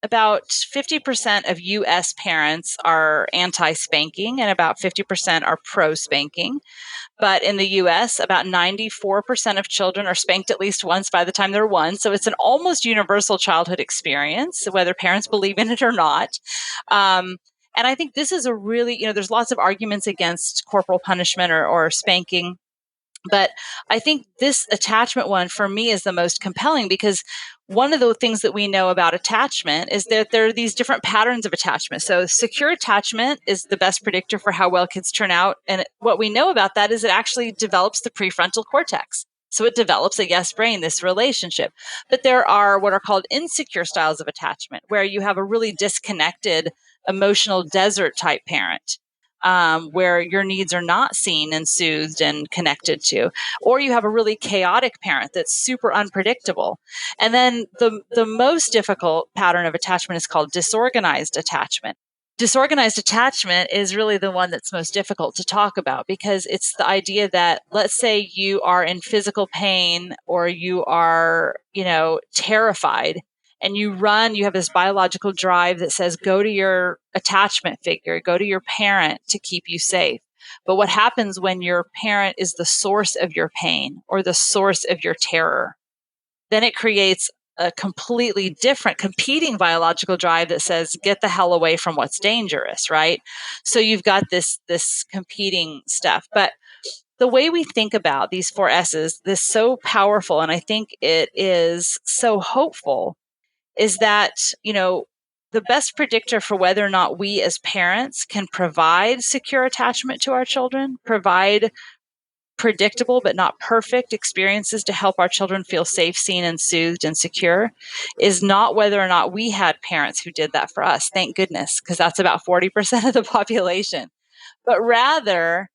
about 50% of U.S. parents are anti-spanking and about 50% are pro-spanking. But in the U.S., about 94% of children are spanked at least once by the time they're 1. So it's an almost universal childhood experience, whether parents believe in it or not. And I think this is a really, there's lots of arguments against corporal punishment or spanking. But I think this attachment one for me is the most compelling, because one of the things that we know about attachment is that there are these different patterns of attachment. So secure attachment is the best predictor for how well kids turn out. And what we know about that is it actually develops the prefrontal cortex. So it develops a yes brain, this relationship. But there are what are called insecure styles of attachment, where you have a really disconnected emotional desert type parent. Where your needs are not seen and soothed and connected to, or you have a really chaotic parent that's super unpredictable. And then the most difficult pattern of attachment is called disorganized attachment. Disorganized attachment is really the one that's most difficult to talk about, because it's the idea that, let's say you are in physical pain, or you are, terrified, and you have this biological drive that says, go to your attachment figure, go to your parent to keep you safe. But what happens when your parent is the source of your pain or the source of your terror? Then it creates a completely different competing biological drive that says, get the hell away from what's dangerous, right? So you've got this competing stuff. But the way we think about these four S's, this so powerful, and I think it is so hopeful, is that, the best predictor for whether or not we as parents can provide secure attachment to our children, provide predictable but not perfect experiences to help our children feel safe, seen, and soothed and secure, is not whether or not we had parents who did that for us. Thank goodness, because that's about 40% of the population. But rather,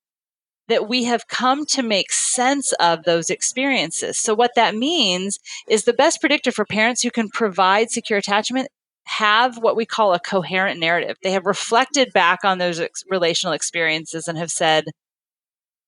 that we have come to make sense of those experiences. So what that means is the best predictor for parents who can provide secure attachment have what we call a coherent narrative. They have reflected back on those relational experiences and have said,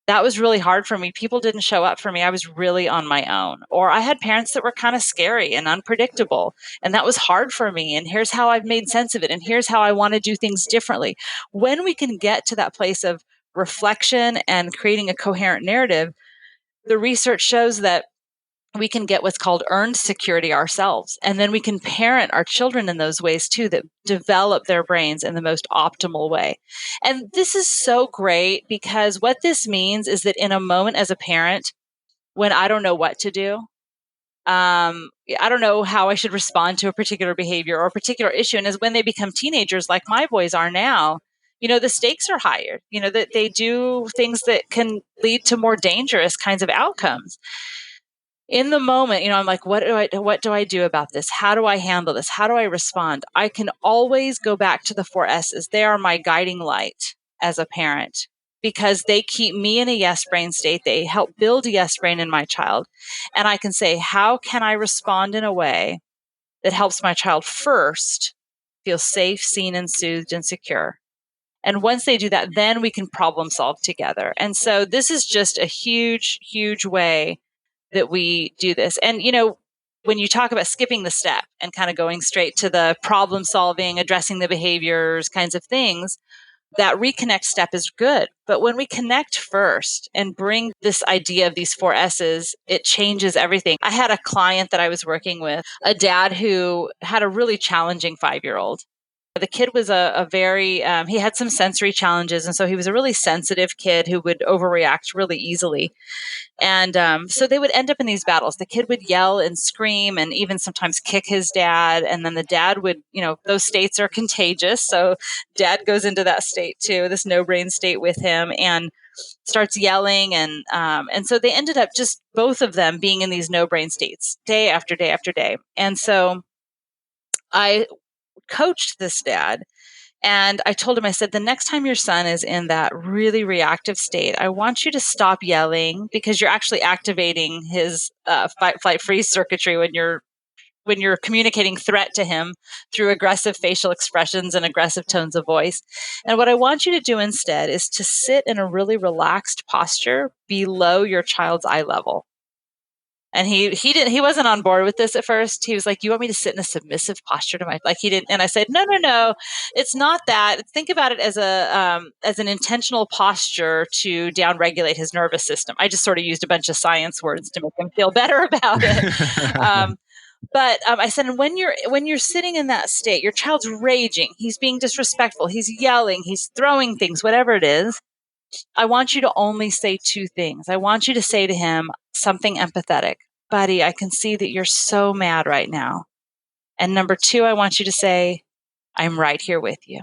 that was really hard for me. People didn't show up for me. I was really on my own. Or I had parents that were kind of scary and unpredictable, and that was hard for me. And here's how I've made sense of it. And here's how I want to do things differently. When we can get to that place of reflection and creating a coherent narrative, the research shows that we can get what's called earned security ourselves. And then we can parent our children in those ways too, that develop their brains in the most optimal way. And this is so great, because what this means is that in a moment as a parent, when I don't know what to do, I don't know how I should respond to a particular behavior or a particular issue. And as when they become teenagers, like my boys are now, the stakes are higher, that they do things that can lead to more dangerous kinds of outcomes. In the moment, I'm like, what do I do about this? How do I handle this? How do I respond? I can always go back to the four S's. They are my guiding light as a parent, because they keep me in a yes brain state. They help build a yes brain in my child. And I can say, how can I respond in a way that helps my child first feel safe, seen, and soothed and secure? And once they do that, then we can problem solve together. And so this is just a huge, huge way that we do this. And, when you talk about skipping the step and kind of going straight to the problem solving, addressing the behaviors kinds of things, that reconnect step is good. But when we connect first and bring this idea of these four S's, it changes everything. I had a client that I was working with, a dad who had a really challenging 5-year-old. The kid was a very, he had some sensory challenges. And so he was a really sensitive kid who would overreact really easily. And so they would end up in these battles. The kid would yell and scream and even sometimes kick his dad. And then the dad would, those states are contagious. So dad goes into that state too, this no brain state with him, and starts yelling. And so they ended up just both of them being in these no brain states day after day after day. And so I coached this dad. And I told him, I said, the next time your son is in that really reactive state, I want you to stop yelling, because you're actually activating his fight, flight, freeze circuitry when you're communicating threat to him through aggressive facial expressions and aggressive tones of voice. And what I want you to do instead is to sit in a really relaxed posture below your child's eye level. And he wasn't on board with this at first. He was like, you want me to sit in a submissive posture to he didn't. And I said, no, it's not that. Think about it as an intentional posture to downregulate his nervous system. I just sort of used a bunch of science words to make him feel better about it. But I said, and when you're sitting in that state, your child's raging. He's being disrespectful. He's yelling. He's throwing things, whatever it is. I want you to only say two things. I want you to say to him something empathetic. Buddy, I can see that you're so mad right now. And number two, I want you to say, I'm right here with you.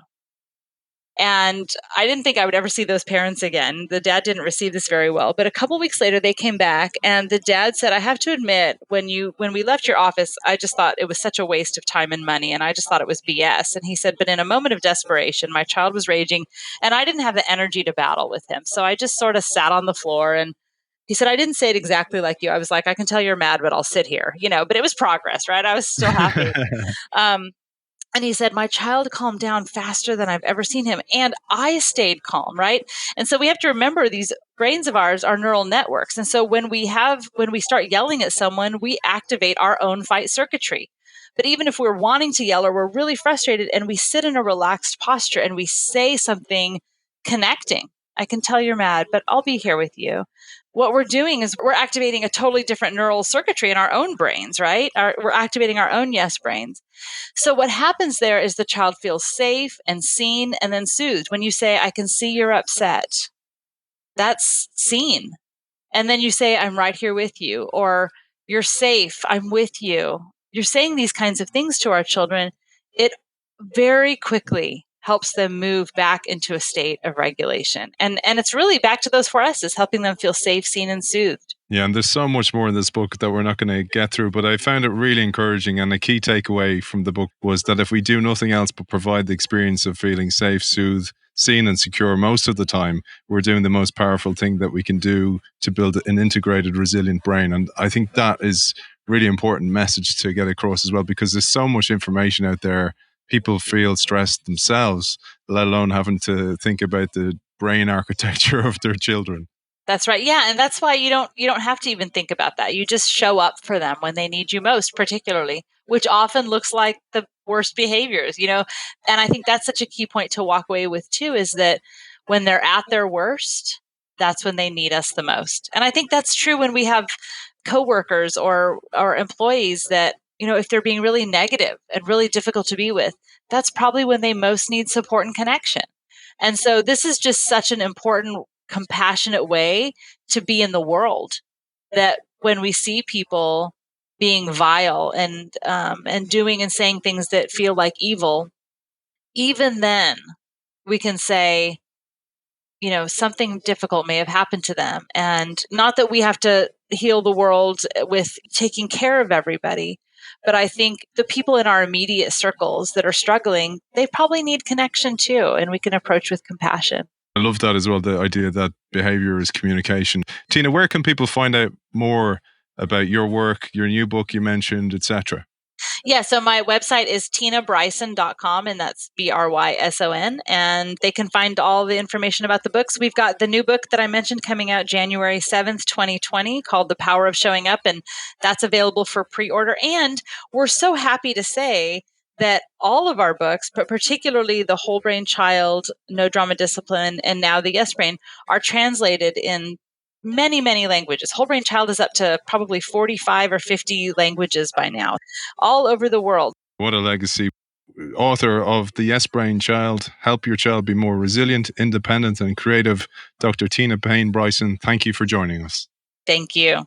And I didn't think I would ever see those parents again. The dad didn't receive this very well. But a couple weeks later, they came back and the dad said, I have to admit, when we left your office, I just thought it was such a waste of time and money. And I just thought it was BS. And he said, but in a moment of desperation, my child was raging and I didn't have the energy to battle with him. So I just sort of sat on the floor and he said, I didn't say it exactly like you. I was like, I can tell you're mad, but I'll sit here, but it was progress, right? I was still happy. And he said, my child calmed down faster than I've ever seen him. And I stayed calm, right? And so we have to remember these brains of ours are neural networks. And so when we start yelling at someone, we activate our own fight circuitry. But even if we're wanting to yell or we're really frustrated and we sit in a relaxed posture and we say something connecting, I can tell you're mad, but I'll be here with you. What we're doing is we're activating a totally different neural circuitry in our own brains, right? We're activating our own yes brains. So what happens there is the child feels safe and seen and then soothed. When you say, I can see you're upset, that's seen. And then you say, I'm right here with you, or you're safe, I'm with you. You're saying these kinds of things to our children. It very quickly helps them move back into a state of regulation. And it's really back to those 4 S's, helping them feel safe, seen, and soothed. Yeah, and there's so much more in this book that we're not going to get through, but I found it really encouraging. And the key takeaway from the book was that if we do nothing else but provide the experience of feeling safe, soothed, seen, and secure most of the time, we're doing the most powerful thing that we can do to build an integrated, resilient brain. And I think that is really important message to get across as well, because there's so much information out there. People feel stressed themselves, let alone having to think about the brain architecture of their children. That's right. Yeah. And that's why you don't have to even think about that. You just show up for them when they need you most, particularly, which often looks like the worst behaviors, And I think that's such a key point to walk away with too, is that when they're at their worst, that's when they need us the most. And I think that's true when we have coworkers or employees that, if they're being really negative and really difficult to be with, that's probably when they most need support and connection. And so this is just such an important, compassionate way to be in the world, that when we see people being vile and doing and saying things that feel like evil, even then we can say, something difficult may have happened to them. And not that we have to heal the world with taking care of everybody, but I think the people in our immediate circles that are struggling, they probably need connection too, and we can approach with compassion. I love that as well, the idea that behavior is communication. Tina, where can people find out more about your work, your new book you mentioned, etc.? Yeah, so my website is tinabryson.com, and that's Bryson. And they can find all the information about the books. We've got the new book that I mentioned coming out January 7th, 2020, called The Power of Showing Up, and that's available for pre-order. And we're so happy to say that all of our books, but particularly The Whole Brain Child, No Drama Discipline, and now The Yes Brain, are translated in many, many languages. Whole Brain Child is up to probably 45 or 50 languages by now, all over the world. What a legacy. Author of The Yes Brain Child, Help Your Child Be More Resilient, Independent, and Creative, Dr. Tina Payne Bryson, thank you for joining us. Thank you.